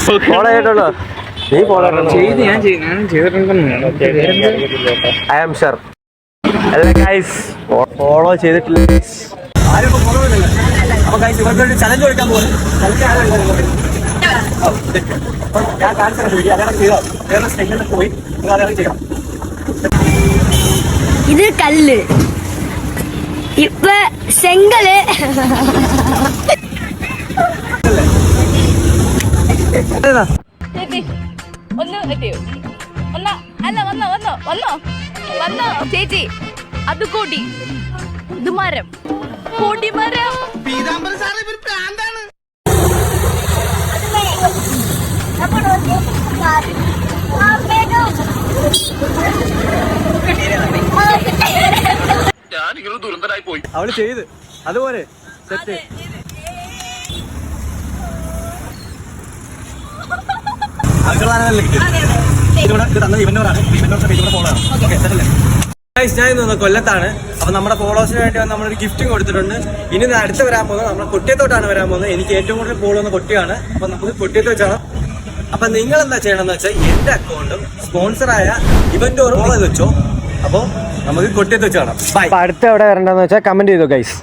Follow ചെയ്തിട്ടുള്ളൂ. നീ follow I am sure. അല്ല ഗൈസ്, ഫോളോ ചെയ്തിട്ടില്ല. അപ്പൊ ഗൈസ് ഇവർക്ക് ചലഞ്ച് കൊടുക്കാൻ പോകും. ഇത് കല്ല്, ഇപ്പൊ ചെങ്കല്. ചേച്ചി അത് കൊടി, ഇത് മരം, കൊടിമരം. അവള് ചെയ്ത് അതുപോലെ സെറ്റ്. ഞാൻ ഇന്ന് കൊല്ലത്താണ്. അപ്പൊ നമ്മുടെ ഫോളോവേഴ്സിന് വേണ്ടി നമ്മളൊരു ഗിഫ്റ്റും കൊടുത്തിട്ടുണ്ട്. ഇനി അടുത്ത് വരാൻ പോകുന്നത് നമ്മുടെ കൊട്ടിയത്തോട്ടാണ് വരാൻ പോകുന്നത്. എനിക്ക് ഏറ്റവും കൂടുതൽ ഫോളോ കൊട്ടിയാണ്. അപ്പൊ നമുക്ക് കൊട്ടിയത്ത് വെച്ചാണ്. അപ്പൊ നിങ്ങൾ എന്താ ചെയ്യണമെന്ന് വെച്ചാൽ എന്റെ അക്കൗണ്ടും സ്പോൺസറായ ഇവന്റോറും ഫോളോ ചെയ്ത് വെച്ചോ. അപ്പൊ നമുക്ക് കൊട്ടിയത്ത് വെച്ച് കാണാം. അടുത്ത എവിടെ വരണ്ടെന്ന് വെച്ചാൽ കമന്റ് ചെയ്തോ ഗൈസ്.